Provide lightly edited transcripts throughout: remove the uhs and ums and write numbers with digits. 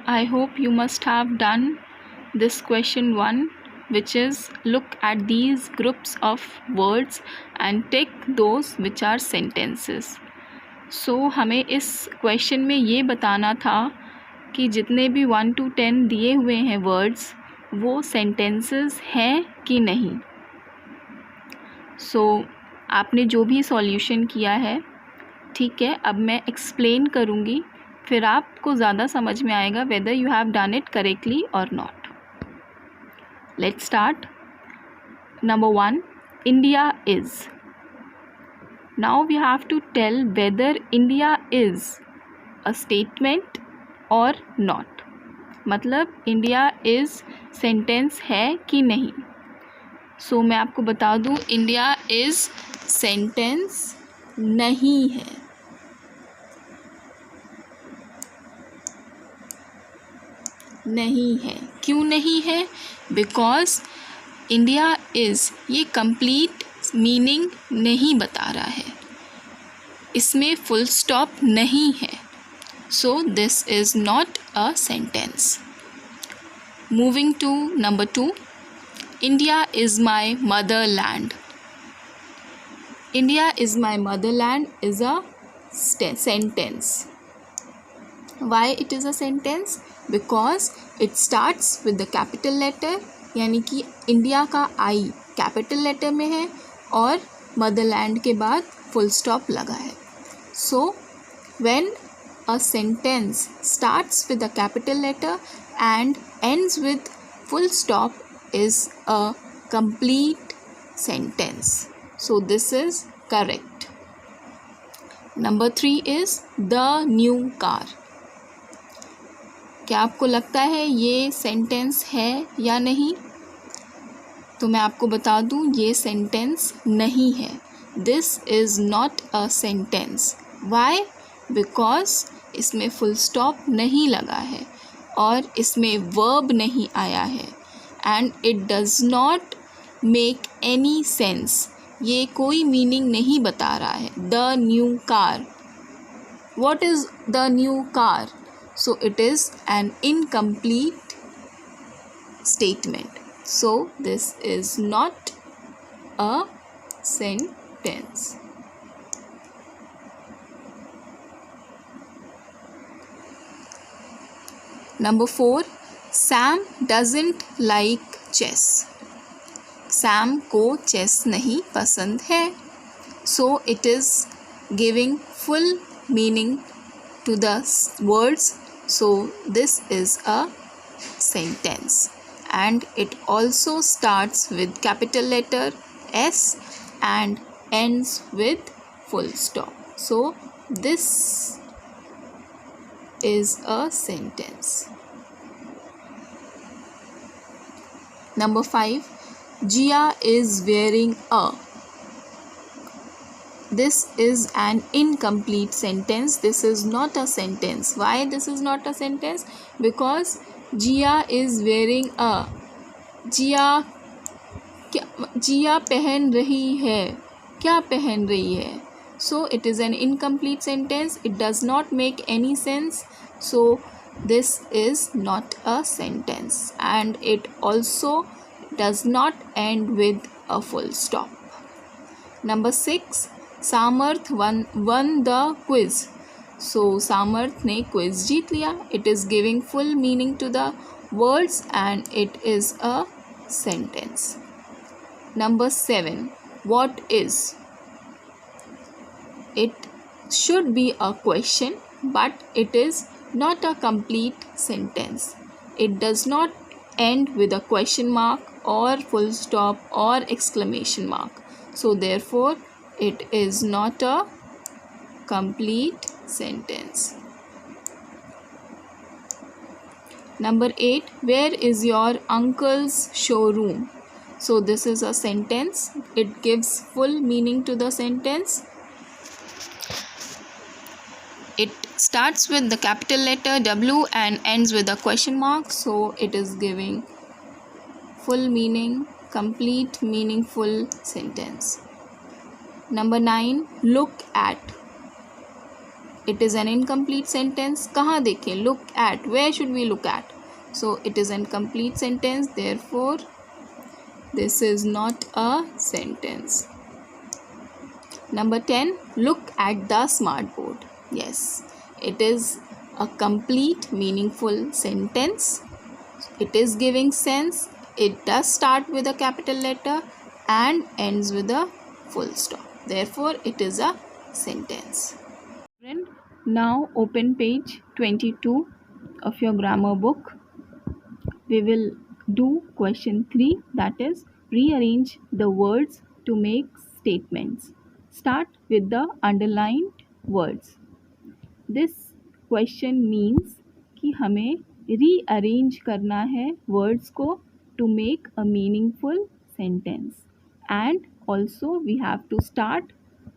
I hope you must have done this question 1, which is look at these groups of words and tick those which are sentences. So हमें इस question में ये बताना था कि जितने भी 1 to 10 दिए हुए हैं वर्ड्स वो सेंटेंसेस हैं कि नहीं. सो आपने जो भी सॉल्यूशन किया है, ठीक है, अब मैं एक्सप्लेन करूँगी, फिर आपको ज़्यादा समझ में आएगा whether you have done it correctly or not. Let's start. Number 1, India is. Now we have to tell whether India is a statement or not. मतलब इंडिया इज़ सेंटेंस है कि नहीं. सो मैं आपको बता दूँ, इंडिया इज़ सेंटेंस नहीं है. नहीं है. क्यों नहीं है? बिकॉज इंडिया इज़ ये कंप्लीट मीनिंग नहीं बता रहा है, इसमें फुल स्टॉप नहीं है. So this is not a sentence. Moving to number 2, India is my motherland. India is my motherland is a sentence. Why it is a sentence? Because it starts with the capital letter, यानी कि India का I capital letter में है और Motherland के बाद full stop लगा है. So when a sentence starts with a capital letter and ends with full stop is a complete sentence. So this is correct. Number 3 is the new car. क्या आपको लगता है ये सेंटेंस है या नहीं? तो मैं आपको बता दूं, ये सेंटेंस नहीं है. This is not a sentence. Why? Because इसमें फुल स्टॉप नहीं लगा है और इसमें वर्ब नहीं आया है and it does not make any sense. ये कोई मीनिंग नहीं बता रहा है. The new car. What is the new car? So it is an incomplete statement. So this is not a sentence. Number 4, Sam doesn't like chess. Sam को chess नहीं पसंद है. So it is giving full meaning to the words. So this is a sentence and it also starts with capital letter S and ends with full stop. So this is a sentence. Number 5, Jia is wearing a. This is an incomplete sentence. This is not a sentence. Why this is not a sentence? Because Jia is wearing a. Jia पहन रही है. क्या पहन रही है? So it is an incomplete sentence. It does not make any sense. So this is not a sentence and it also does not end with a full stop. Number 6, सामर्थ one the quiz. सो सामर्थ ने quiz जीत लिया. It is giving full meaning to the words and it is a sentence. Number 7, what is. It should be a question but it is not a complete sentence. It does not end with a question mark और full stop और exclamation mark. So therefore it is not a complete sentence. Number 8, where is your uncle's showroom? So this is a sentence. It gives full meaning to the sentence. It starts with the capital letter W and ends with a question mark. So it is giving full meaning, complete meaningful sentence. Number 9, look at. it is an incomplete sentence. कहाँ देखें? Look at. Where should we look at? So it is an incomplete sentence. Therefore, this is not a sentence. Number 10. Look at the smartboard. Yes, it is a complete, meaningful sentence. It is giving sense. It does start with a capital letter and ends with a full stop. Therefore, it is a sentence. Now open page 22 of your grammar book. We will do question 3, that is rearrange the words to make statements. Start with the underlined words. This question means कि हमें rearrange करना है words को to make a meaningful sentence, and also we have to start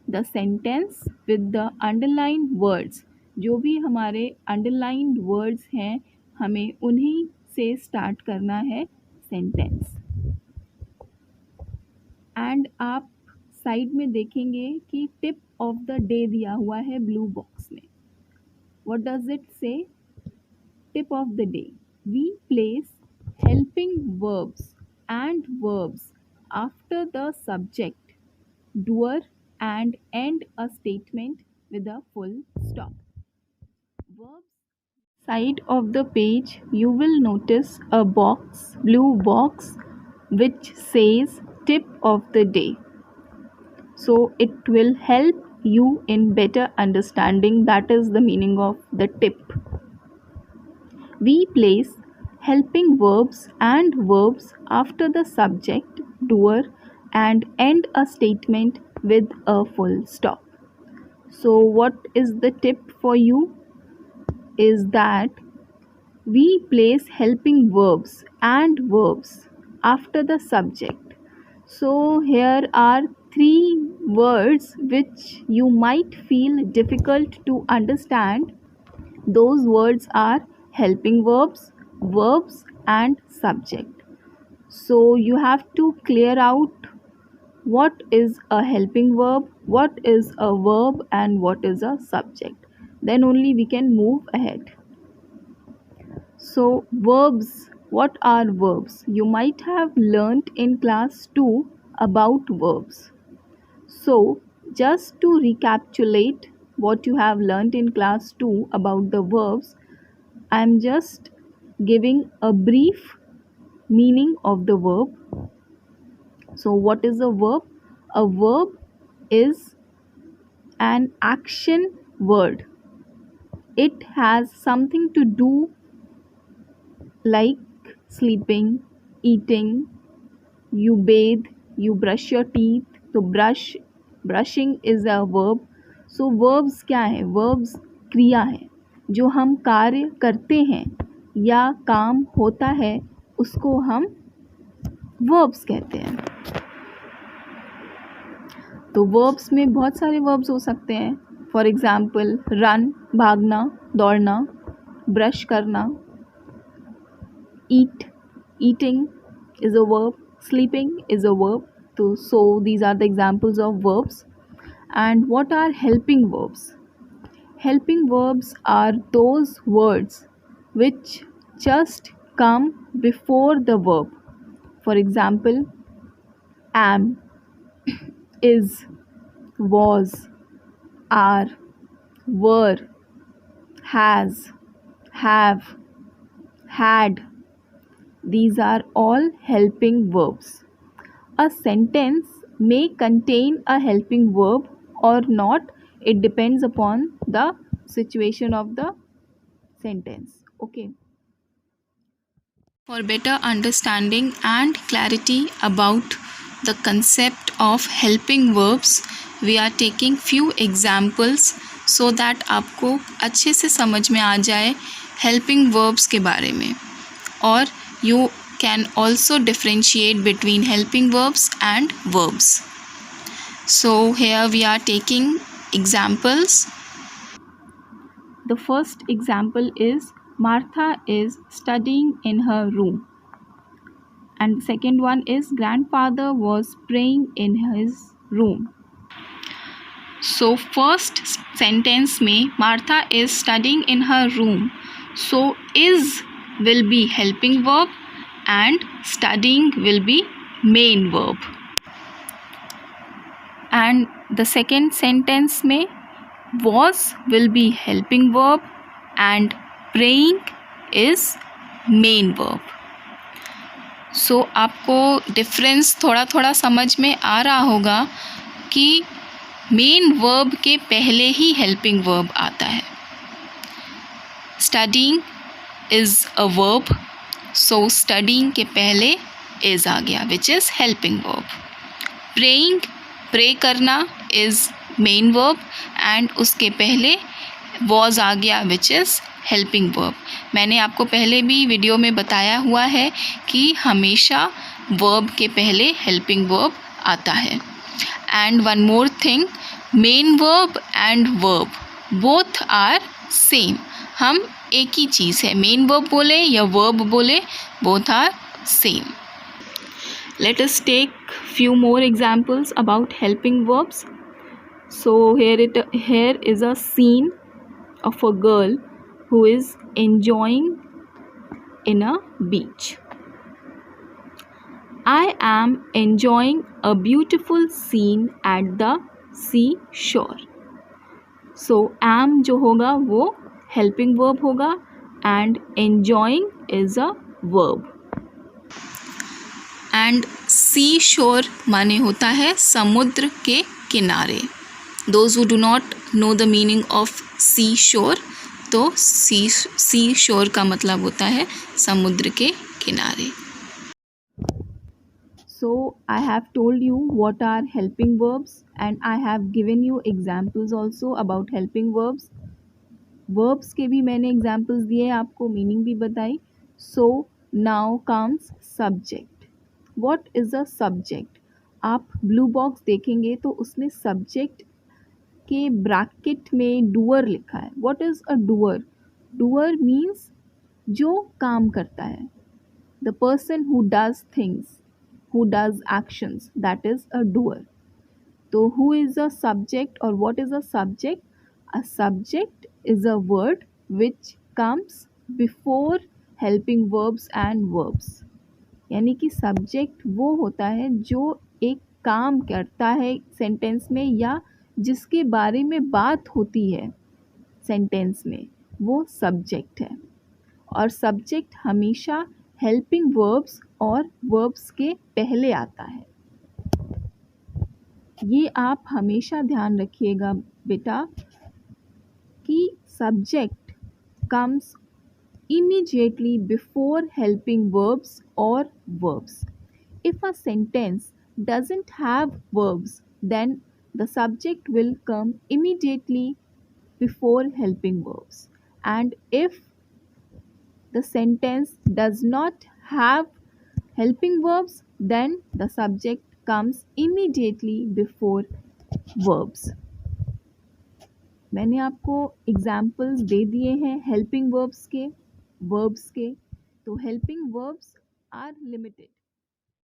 the sentence with the underlined words. जो भी हमारे underlined words हैं हमें उन्हीं से start करना है sentence. And आप साइड में देखेंगे कि टिप ऑफ द डे दिया हुआ है ब्लू बॉक्स में. What does it say? Tip of the day. We place helping verbs and verbs after the subject, doer, and end a statement with a full stop. Verbs. Side of the page, you will notice a box, blue box, which says tip of the day. So it will help you in better understanding. That is the meaning of the tip. We place helping verbs and verbs after the subject, doer, and end a statement with a full stop. So what is the tip for you is that we place helping verbs and verbs after the subject. So here are 3 words which you might feel difficult to understand. Those words are helping verbs, verbs, and subject. So you have to clear out what is a helping verb, what is a verb, and what is a subject. Then only we can move ahead. So verbs, what are verbs? You might have learnt in class 2 about verbs. So just to recapitulate what you have learnt in class 2 about the verbs, I am just giving a brief meaning of the verb. So what is a verb? A verb is an action word. It has something to do like sleeping, eating, you bathe, you brush your teeth. So brushing is a verb. So verbs क्या है? Verbs क्रिया है. जो हम कार्य करते हैं या काम होता है उसको हम verbs कहते हैं. तो verbs में बहुत सारे verbs हो सकते हैं. फॉर एग्जाम्पल रन, भागना, दौड़ना, ब्रश करना, eat, eating is a verb, sleeping is a verb. So these are the examples of verbs. And what are helping verbs? Helping verbs are those words which just come before the verb. For example, am, is, was, are, were, has, have, had. These are all helping verbs. A sentence may contain a helping verb or not. It depends upon the situation of the sentence. Okay. For better understanding and clarity about the concept of helping verbs, we are taking few examples so that आपको अच्छे से समझ में आ जाए helping verbs के बारे में. और you can also differentiate between helping verbs and verbs. So here we are taking examples. The first example is Martha is studying in her room. And the second one is grandfather was praying in his room. So first sentence में Martha is studying in her room, so is will be helping verb and studying will be main verb. And the second sentence में was will be helping verb and praying is main verb. So आपको difference थोड़ा थोड़ा समझ में आ रहा होगा कि main verb के पहले ही हेल्पिंग वर्ब आता है. Studying is a verb, so studying के पहले इज़ आ गया which is helping verb. Praying, pray करना इज़ मेन वर्ब एंड उसके पहले वॉज आ गया विच इज़ हेल्पिंग वर्ब. मैंने आपको पहले भी वीडियो में बताया हुआ है कि हमेशा वर्ब के पहले हेल्पिंग वर्ब आता है. And one more thing, main verb and verb both are same. हम एक ही चीज़ है, मेन वर्ब बोले या वर्ब बोले, both are same. Let us take few more examples about helping verbs. So here is a scene of a girl who is enjoying in a beach. I am enjoying a beautiful scene at the seashore. So am जो होगा वो helping verb होगा and enjoying is a verb. And sea shore माने होता है समुद्र के किनारे. Those who do not know the meaning of sea shore, तो सी शोर का मतलब होता है समुद्र के किनारे. So I have told you what are helping verbs and I have given you examples also about helping verbs. Verbs के भी मैंने एग्जाम्पल्स दिए, आपको मीनिंग भी बताई. So now comes subject. What is a subject? आप ब्लू बॉक्स देखेंगे तो उसमें सब्जेक्ट के ब्रैकेट में डूअर लिखा है. What is a doer? Doer means जो काम करता है. The person who does things, who does actions, that is a doer. तो who is a subject or what is a subject? A subject is a word which comes before helping verbs and verbs. यानी कि subject वो होता है जो एक काम करता है सेंटेंस में या जिसके बारे में बात होती है सेंटेंस में, वो सब्जेक्ट है. और सब्जेक्ट हमेशा हेल्पिंग वर्ब्स और वर्ब्स के पहले आता है. ये आप हमेशा ध्यान रखिएगा बेटा कि subject comes immediately before helping verbs or verbs. If a sentence doesn't have verbs, then the subject will come immediately before helping verbs. And if the sentence does not have helping verbs, then the subject comes immediately before verbs. मैंने आपको examples दे दिए हैं helping verbs के, verbs के. तो helping verbs are limited.